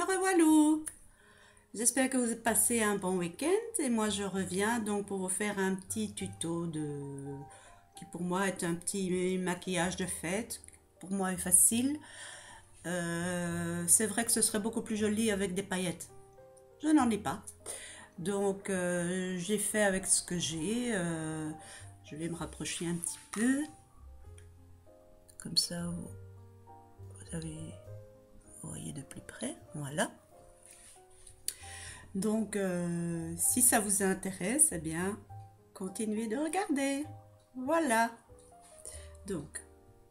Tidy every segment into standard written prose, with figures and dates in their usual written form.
Alors voilà, j'espère que vous passez un bon week-end et moi je reviens donc pour vous faire un petit tuto qui pour moi est un petit maquillage de fête. Pour moi est facile. C'est vrai que ce serait beaucoup plus joli avec des paillettes. Je n'en ai pas. Donc j'ai fait avec ce que j'ai. Je vais me rapprocher un petit peu. Comme ça vous voyez de plus près. Voilà. Donc, si ça vous intéresse, eh bien, continuez de regarder. Voilà. Donc,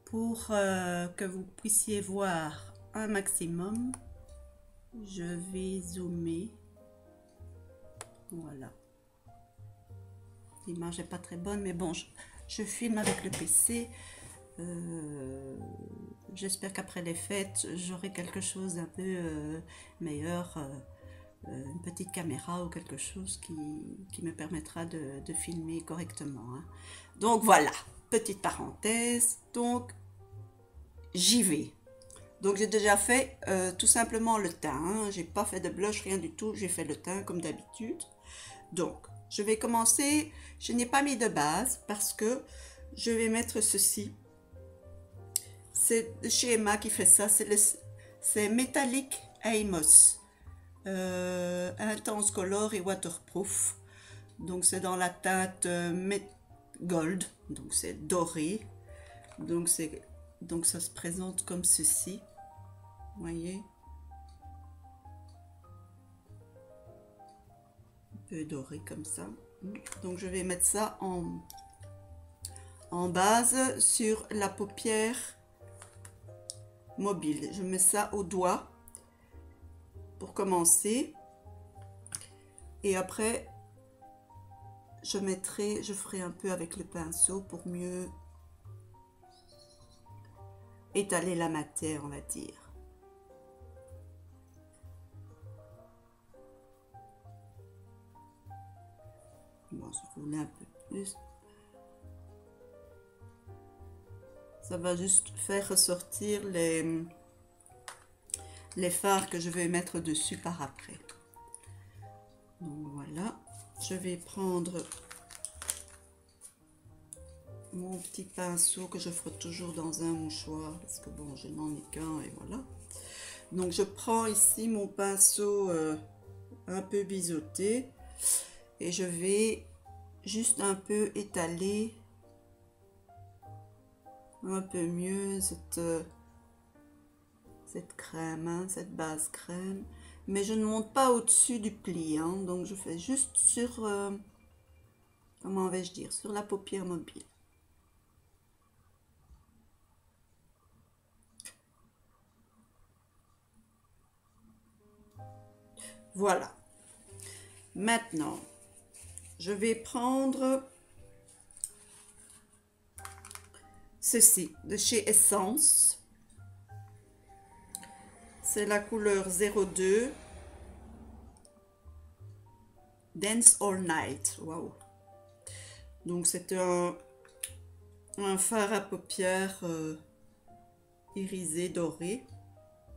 pour que vous puissiez voir un maximum, je vais zoomer. Voilà. L'image n'est pas très bonne, mais bon, je filme avec le PC. J'espère qu'après les fêtes, j'aurai quelque chose d'un peu meilleur. Une petite caméra ou quelque chose qui me permettra de filmer correctement. Hein. Donc voilà, petite parenthèse. Donc j'y vais. Donc j'ai déjà fait tout simplement le teint. Hein. J'ai pas fait de blush, rien du tout. J'ai fait le teint comme d'habitude. Donc je vais commencer. Je n'ai pas mis de base parce que je vais mettre ceci. C'est chez Emma qui fait ça. C'est Metallic Amos. Intense color et waterproof. Donc c'est dans la teinte gold, donc c'est doré. Donc ça se présente comme ceci. Vous voyez, un peu doré comme ça. Donc je vais mettre ça en base sur la paupière mobile. Je mets ça au doigt pour commencer, et après je ferai un peu avec le pinceau pour mieux étaler la matière, on va dire. Bon, si vous voulez un peu plus, ça va juste faire ressortir les fards que je vais mettre dessus par après. Donc voilà, je vais prendre mon petit pinceau que je frotte toujours dans un mouchoir parce que bon, je n'en ai qu'un et voilà. Donc je prends ici mon pinceau un peu biseauté et je vais juste un peu étaler un peu mieux cette crème, hein, cette base crème. Mais je ne monte pas au-dessus du pli, hein, donc je fais juste sur, comment vais-je dire, sur la paupière mobile. Voilà. Maintenant, je vais prendre ceci de chez Essence. C'est la couleur 02 Dance All Night. Waouh. Donc c'est un fard à paupières irisé doré.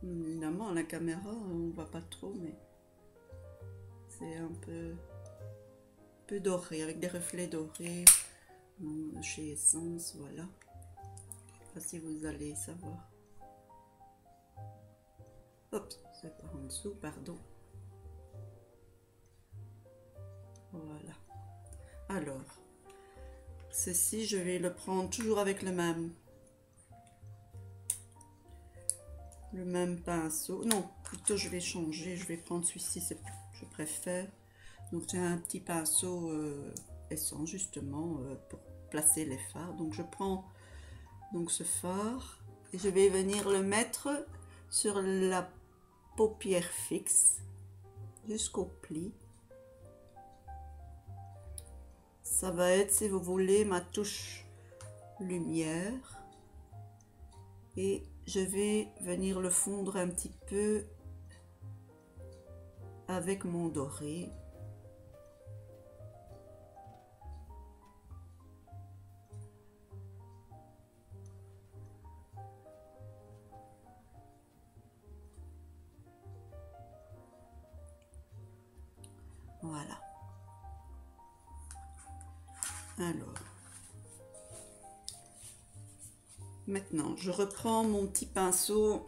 Évidemment à la caméra on voit pas trop, mais c'est un peu doré avec des reflets dorés chez Essence. Voilà. Je sais pas si vous allez savoir. Hop, c'est par en dessous, pardon. Voilà. Alors, ceci, je vais le prendre toujours avec le même pinceau. Non, plutôt je vais changer. Je vais prendre celui-ci, je préfère. Donc, j'ai un petit pinceau Essence, justement, pour placer les fards. Donc, je prends donc ce fard et je vais venir le mettre sur la paupière fixe jusqu'au pli. Ça va être, si vous voulez, ma touche lumière. Et je vais venir le fondre un petit peu avec mon doré. Alors, maintenant, je reprends mon petit pinceau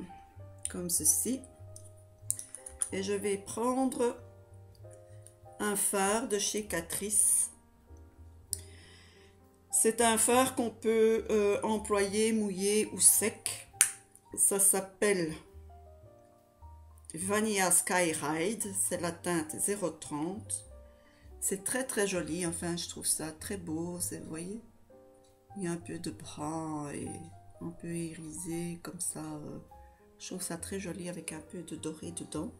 comme ceci et je vais prendre un fard de chez Catrice. C'est un fard qu'on peut employer mouillé ou sec. Ça s'appelle Vanilla Sky Ride, c'est la teinte 030. C'est très très joli, enfin je trouve ça très beau, vous voyez. Il y a un peu de brun et un peu irisé comme ça. Je trouve ça très joli avec un peu de doré dedans.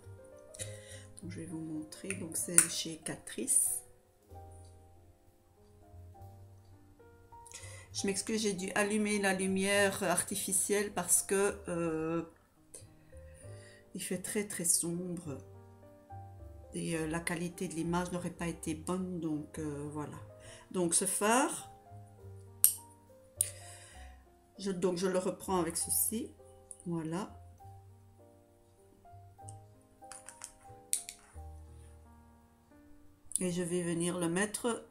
Donc, je vais vous montrer, donc c'est chez Catrice. Je m'excuse, j'ai dû allumer la lumière artificielle parce que il fait très très sombre et la qualité de l'image n'aurait pas été bonne, donc voilà. Donc ce fard, donc je le reprends avec ceci, voilà. Et je vais venir le mettre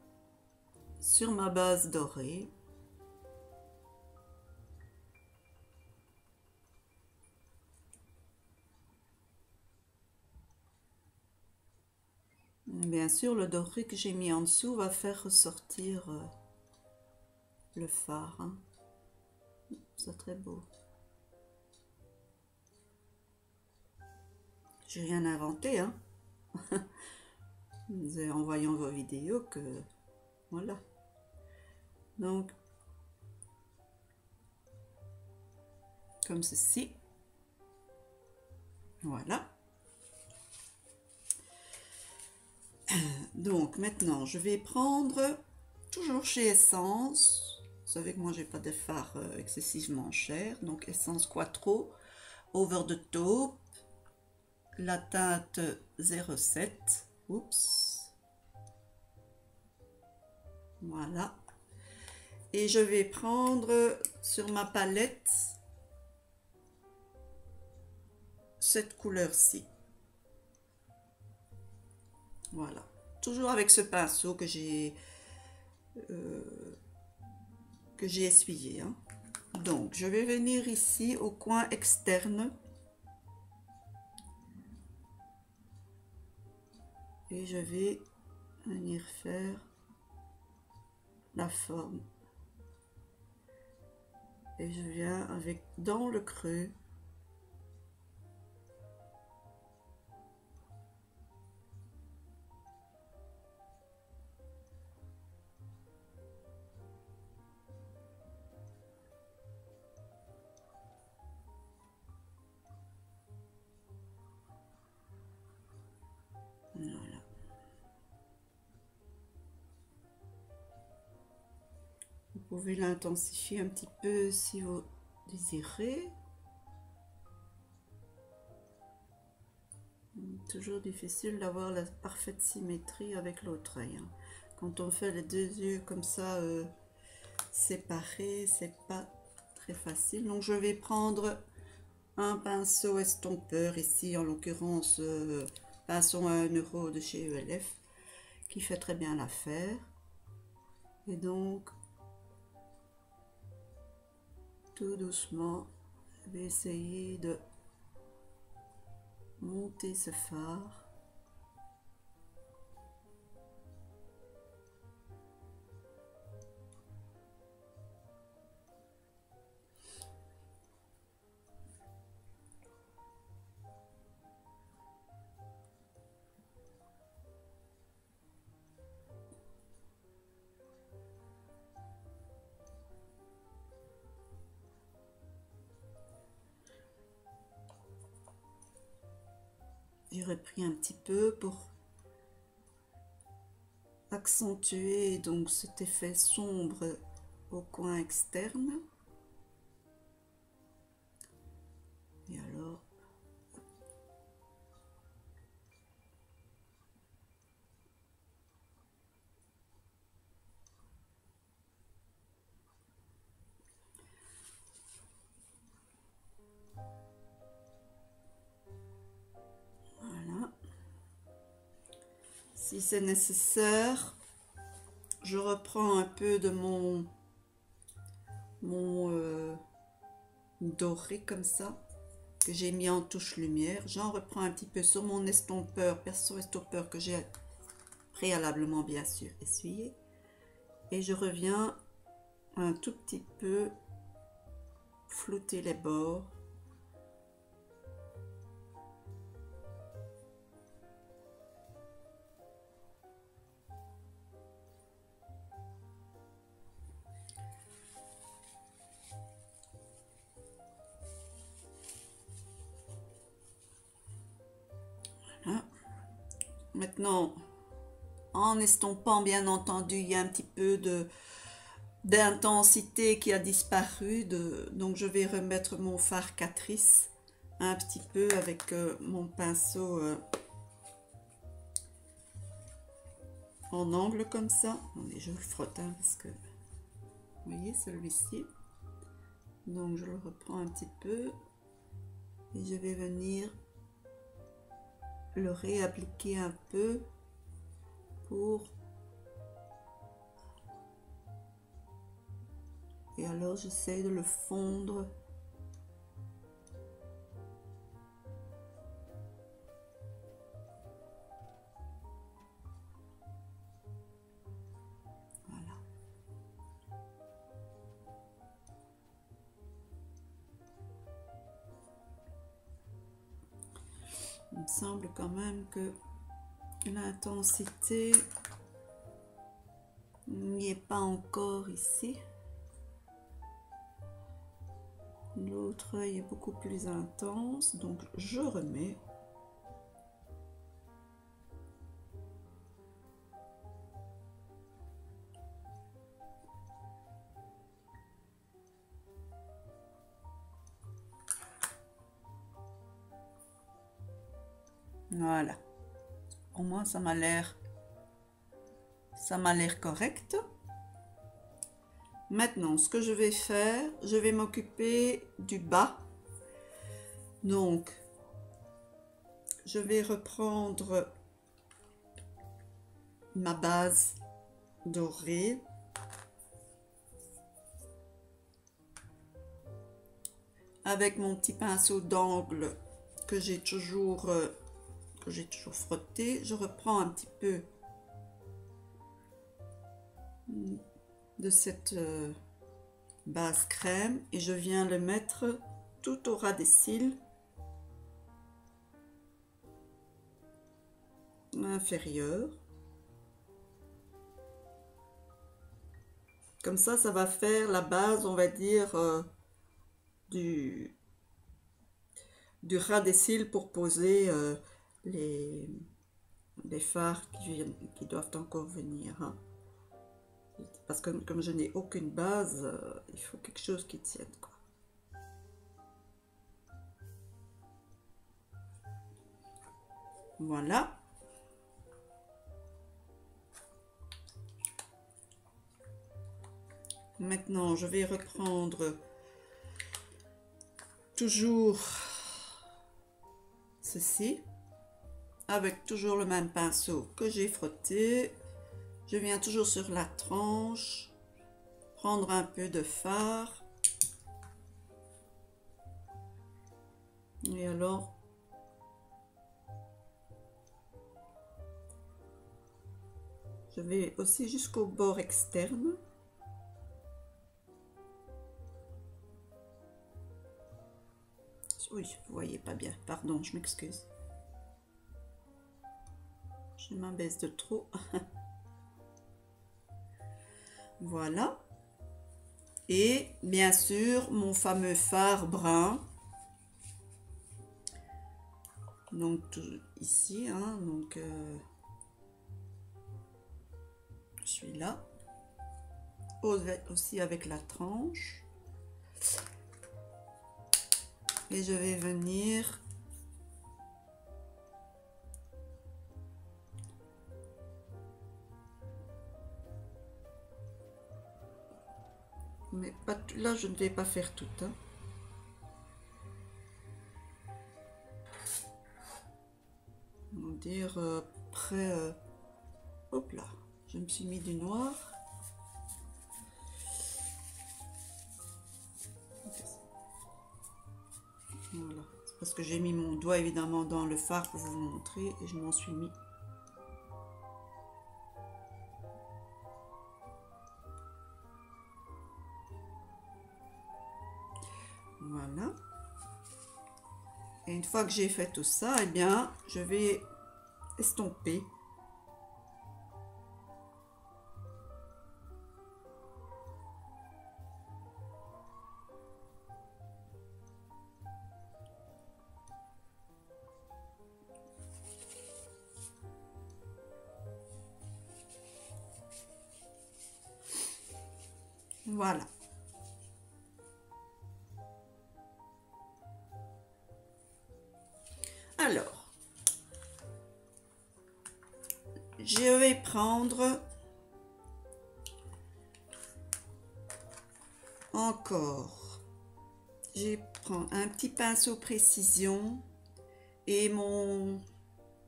sur ma base dorée. Bien sûr, le doré que j'ai mis en dessous va faire ressortir le fard. Hein. C'est très beau. J'ai rien inventé, hein. En voyant vos vidéos que voilà. Donc, comme ceci. Voilà. Donc maintenant, je vais prendre, toujours chez Essence, vous savez que moi j'ai pas de fard excessivement cher, donc Essence Quattro, Over the Taupe, la teinte 07, oups, voilà, et je vais prendre sur ma palette cette couleur-ci. Voilà, toujours avec ce pinceau que j'ai essuyé. Hein. Donc, je vais venir ici au coin externe et je vais venir faire la forme. Et je viens avec dans le creux. Voilà. Vous pouvez l'intensifier un petit peu si vous désirez. Toujours difficile d'avoir la parfaite symétrie avec l'autre œil. Hein. Quand on fait les deux yeux comme ça séparés, c'est pas très facile. Donc je vais prendre un pinceau estompeur ici, en l'occurrence pinceau à 1 € de chez ELF, qui fait très bien l'affaire. Et donc tout doucement, je vais essayer de monter ce fard. J'ai repris un petit peu pour accentuer donc cet effet sombre au coin externe. Et alors, voilà. Si c'est nécessaire, je reprends un peu de mon doré comme ça, que j'ai mis en touche lumière. J'en reprends un petit peu sur mon estompeur, perso estompeur que j'ai préalablement bien sûr essuyé. Et je reviens un tout petit peu flouter les bords. Voilà. Maintenant, en estompant, bien entendu, il y a un petit peu d'intensité qui a disparu. Donc, je vais remettre mon fard Catrice un petit peu avec mon pinceau en angle comme ça. Attendez, je le frotte parce que, vous voyez, celui-ci. Donc, je le reprends un petit peu et je vais venir le réappliquer un peu pour... Et alors, j'essaie de le fondre. Voilà. Il me semble quand même que l'intensité n'y est pas encore ici. L'autre œil est beaucoup plus intense, donc je remets. Voilà. Au moins ça m'a l'air correct. Maintenant, ce que je vais faire, je vais m'occuper du bas. Donc, je vais reprendre ma base dorée. Avec mon petit pinceau d'angle que j'ai toujours frotté, je reprends un petit peu de cette base crème et je viens le mettre tout au ras des cils inférieurs. Comme ça va faire la base, on va dire, du ras des cils pour poser les fards qui doivent encore venir. Hein. Parce que comme je n'ai aucune base, il faut quelque chose qui tienne, quoi. Voilà. Maintenant, je vais reprendre toujours ceci, avec toujours le même pinceau que j'ai frotté. Je viens toujours sur la tranche, prendre un peu de fard. Et alors, je vais aussi jusqu'au bord externe. Oui, vous voyez pas bien, pardon, je m'excuse. Je m'abaisse de trop. Voilà. Et bien sûr, mon fameux fard brun. Donc, ici, hein, donc, celui-là. Aussi avec la tranche. Et je vais venir mais pas là, je ne vais pas faire tout. Hein. On va dire près. Hop là, je me suis mis du noir. parce que j'ai mis mon doigt évidemment dans le fard pour vous montrer et je m'en suis mis. Voilà. Et une fois que j'ai fait tout ça, eh bien, je vais estomper. Voilà. Alors, je vais prendre encore, je vais prendre un petit pinceau précision et mon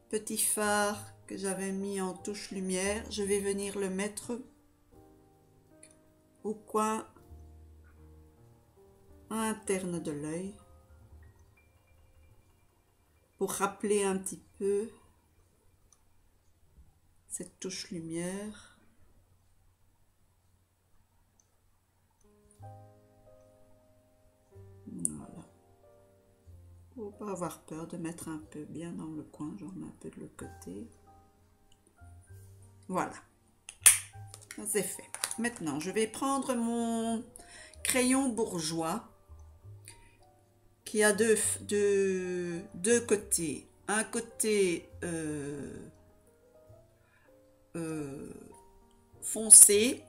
petit fard que j'avais mis en touche lumière, je vais venir le mettre au coin interne de l'œil pour rappeler un petit peu cette touche lumière. Voilà. Faut pas avoir peur de mettre un peu bien dans le coin, j'en mets un peu de l'autre côté. Voilà. Ça c'est fait. Maintenant, je vais prendre mon crayon bourgeois qui a deux côtés. Un côté foncé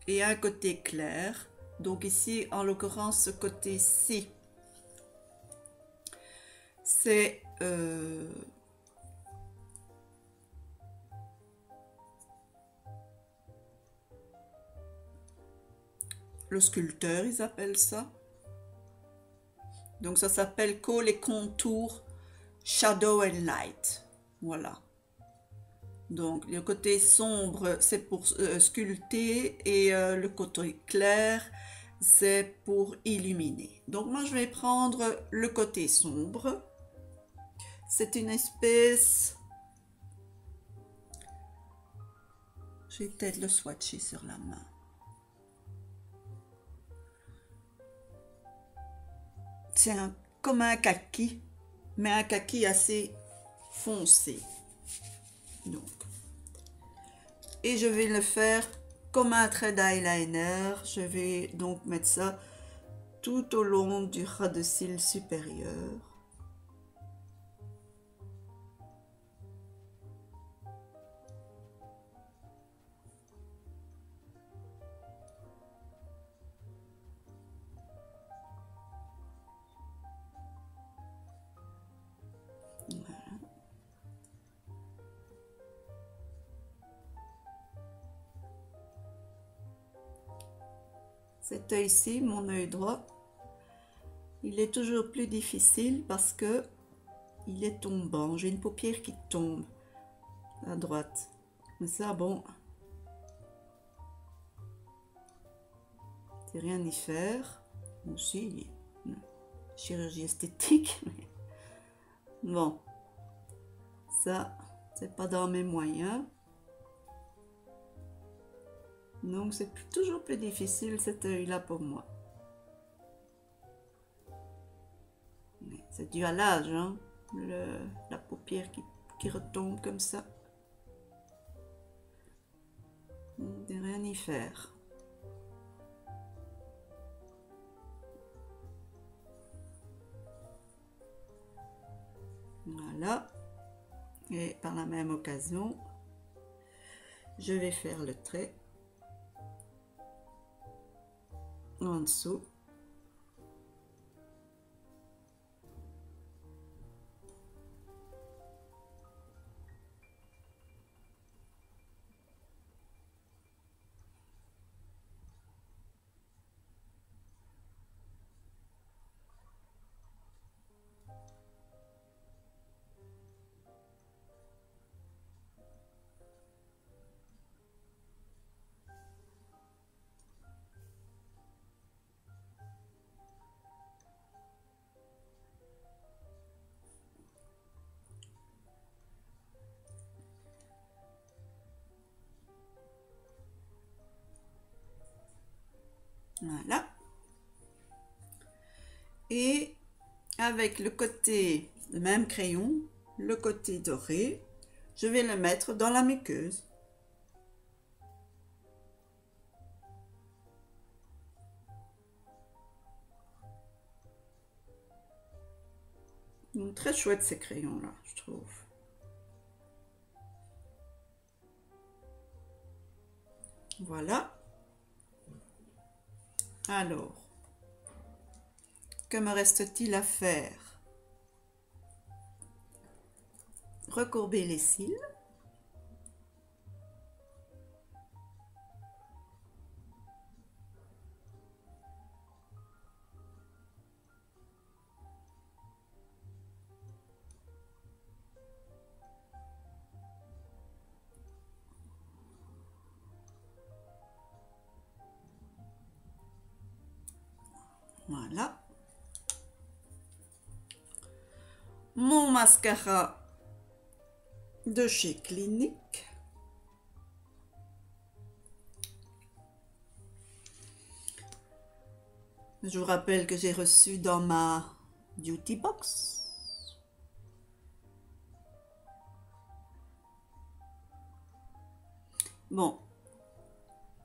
et un côté clair. Donc ici, en l'occurrence, ce côté-ci, c'est le sculpteur, ils appellent ça. Donc ça s'appelle Call et Contour Shadow and Light. Voilà. Donc le côté sombre, c'est pour sculpter et le côté clair, c'est pour illuminer. Donc moi, je vais prendre le côté sombre. C'est une espèce... Je vais peut-être le swatcher sur la main. C'est comme un kaki, mais un kaki assez foncé. Donc, et je vais le faire comme un trait d'eyeliner. Je vais donc mettre ça tout au long du ras de cils supérieur. Cet œil-ci, mon œil droit, il est toujours plus difficile parce que il est tombant. J'ai une paupière qui tombe à droite. Mais ça, bon, c'est rien y faire. Aussi, chirurgie esthétique. Mais bon, ça, c'est pas dans mes moyens. Donc c'est toujours plus difficile cet œil-là pour moi. C'est dû à l'âge, hein, la paupière qui retombe comme ça. De rien y faire. Voilà. Et par la même occasion, je vais faire le trait en dessous. Voilà. Et avec le côté, le même crayon, le côté doré, je vais le mettre dans la muqueuse. Donc, très chouette ces crayons-là, je trouve. Voilà. Alors, que me reste-t-il à faire? Recourber les cils. Voilà. Mon mascara de chez Clinique. Je vous rappelle que j'ai reçu dans ma beauty box. Bon,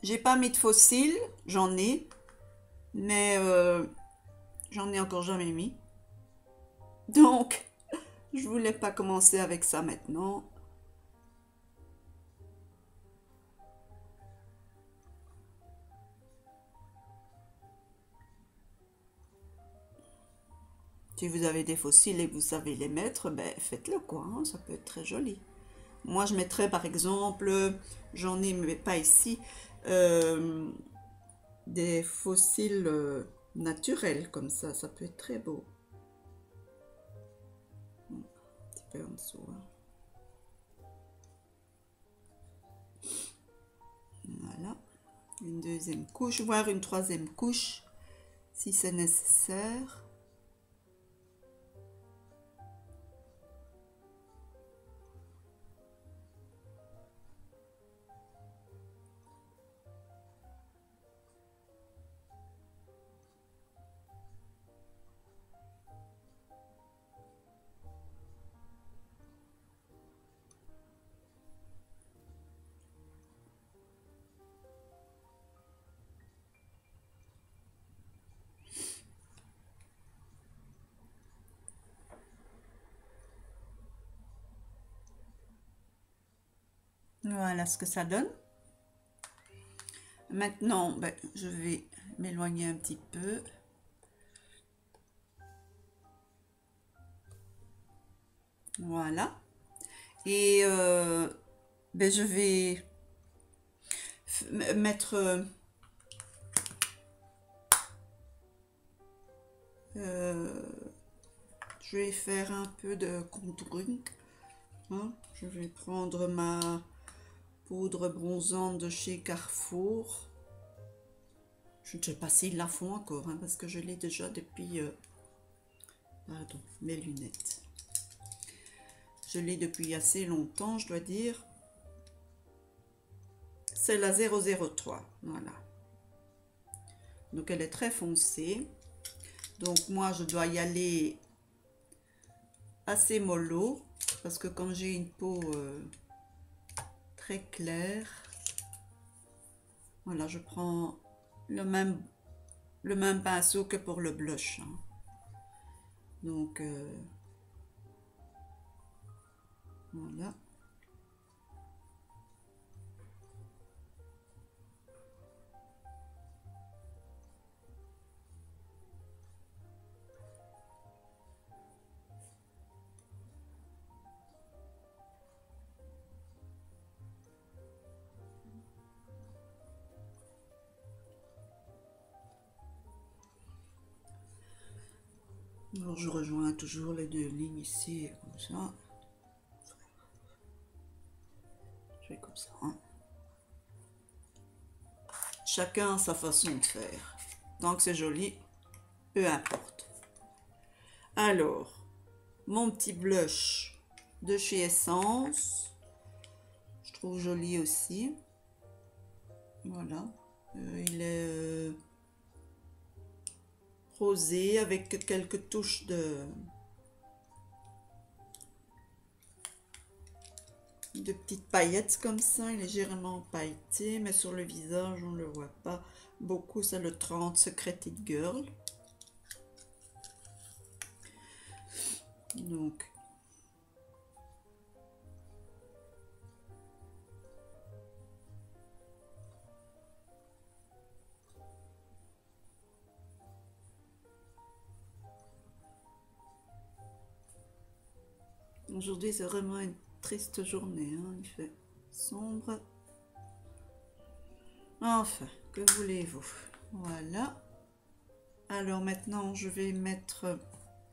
j'ai pas mis de faux cils, j'en ai, mais j'en ai encore jamais mis. Donc, je voulais pas commencer avec ça maintenant. Si vous avez des faux cils et que vous savez les mettre, ben faites-le quoi, hein, ça peut être très joli. Moi, je mettrais par exemple, j'en ai, mais pas ici, des faux cils naturels comme ça peut être très beau. Un petit peu en dessous. Hein. Voilà. Une deuxième couche, voire une troisième couche si c'est nécessaire. Voilà ce que ça donne. Maintenant, ben, je vais m'éloigner un petit peu. Voilà. Et ben, je vais mettre... je vais faire un peu de contouring. Hein. Je vais prendre ma poudre bronzante de chez Carrefour. Je ne sais pas s'ils la font encore, hein, parce que je l'ai déjà depuis... pardon, mes lunettes. Je l'ai depuis assez longtemps, je dois dire. C'est la 003, voilà. Donc elle est très foncée. Donc moi, je dois y aller assez mollo, parce que comme j'ai une peau très claire, voilà, je prends le même pinceau que pour le blush. Hein. Donc, voilà. Alors, je rejoins toujours les deux lignes ici, comme ça. Je fais comme ça. Hein. Chacun a sa façon de faire. Tant que c'est joli, peu importe. Alors, mon petit blush de chez Essence. Je trouve joli aussi. Voilà. Il est rosé avec quelques touches de petites paillettes comme ça, légèrement pailleté, mais sur le visage on ne le voit pas beaucoup, c'est le 30 Secret It Girl. Donc aujourd'hui c'est vraiment une triste journée, hein. Il fait sombre. Enfin, que voulez-vous? Voilà. Alors maintenant, je vais mettre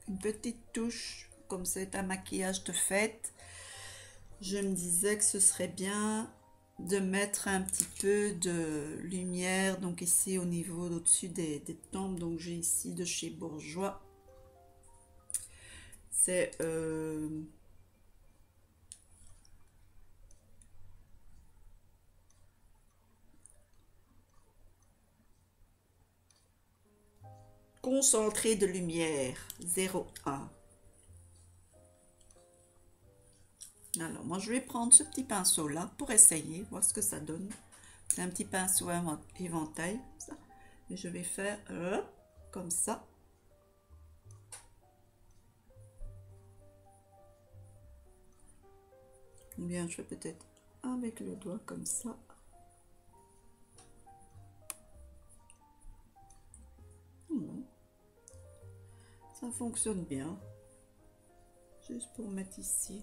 une petite touche, comme c'est un maquillage de fête. Je me disais que ce serait bien de mettre un petit peu de lumière, donc ici au niveau au-dessus des tempes. Donc j'ai ici de chez Bourjois. C'est concentré de lumière 01. Alors moi je vais prendre ce petit pinceau là pour essayer, voir ce que ça donne. C'est un petit pinceau éventail, ça. Et je vais faire comme ça. Ou bien je fais peut-être avec le doigt comme ça. Ça fonctionne bien. Juste pour mettre ici.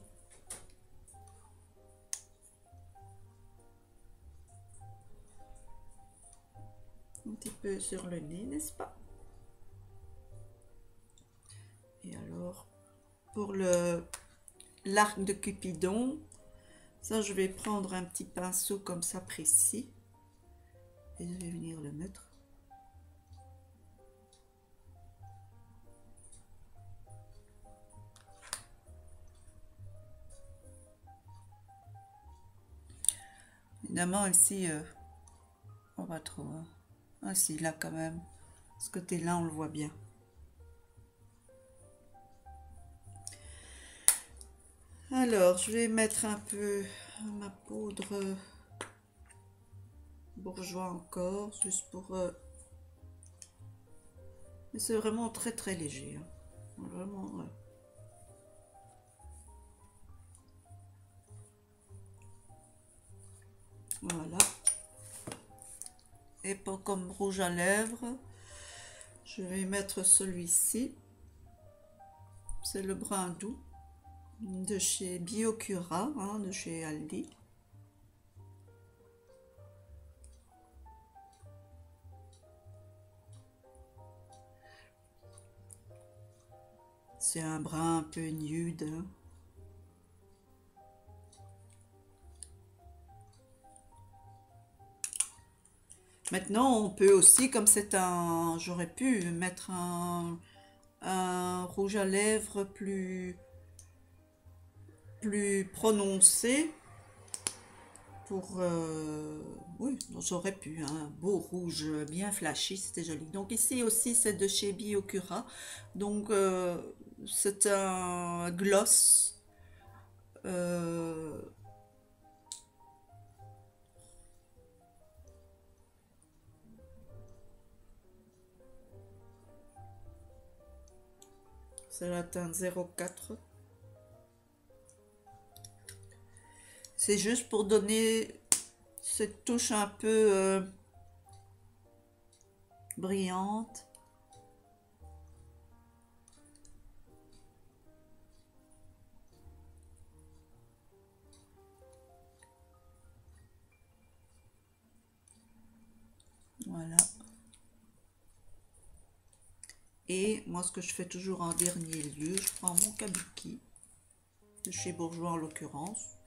Un petit peu sur le nez, n'est-ce pas? Et alors, pour l'arc de Cupidon, ça je vais prendre un petit pinceau comme ça précis. Et je vais venir le mettre. Évidemment ici, on va trop. Hein. Ah si, là quand même. Ce côté-là, on le voit bien. Alors, je vais mettre un peu ma poudre Bourjois encore, juste pour... Mais c'est vraiment très très léger. Hein. Vraiment... Voilà. Et pour comme rouge à lèvres, je vais mettre celui-ci. C'est le brun doux de chez Biocura, hein, de chez Aldi. C'est un brun un peu nude. Hein. Maintenant, on peut aussi, comme c'est un... J'aurais pu mettre un rouge à lèvres plus prononcé pour... oui, j'aurais pu, hein, un beau rouge bien flashy, c'était joli. Donc ici aussi, c'est de chez Biocura. Donc, c'est un gloss. C'est la teinte 04. C'est juste pour donner cette touche un peu brillante. Voilà. Et moi, ce que je fais toujours en dernier lieu, je prends mon kabuki, de chez Bourjois en l'occurrence.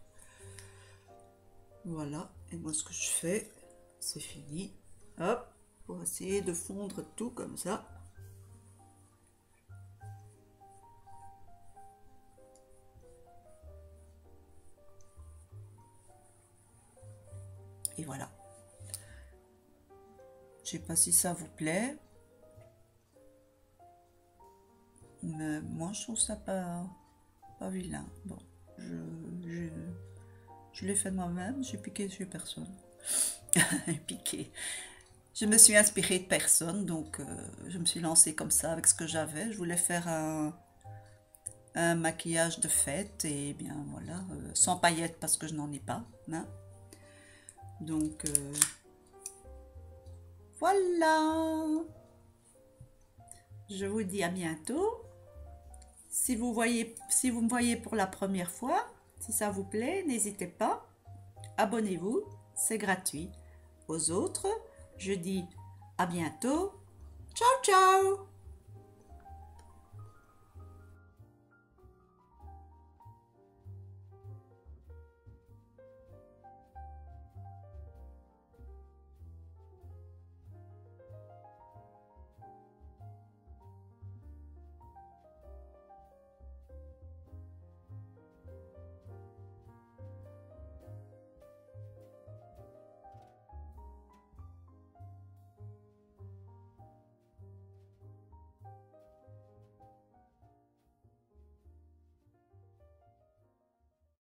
Voilà. Et moi, ce que je fais, c'est fini. Hop, pour essayer de fondre tout comme ça. Et voilà. Je sais pas si ça vous plaît. Mais moi, je trouve ça pas vilain. Bon, je, je, je l'ai fait moi-même, j'ai piqué chez personne. Piqué. Je me suis inspirée de personne, donc je me suis lancée comme ça avec ce que j'avais. Je voulais faire un maquillage de fête et bien voilà, sans paillettes parce que je n'en ai pas, hein. Donc voilà. Je vous dis à bientôt. Si vous me voyez pour la première fois, si ça vous plaît, n'hésitez pas. Abonnez-vous, c'est gratuit. Aux autres, je dis à bientôt. Ciao ciao.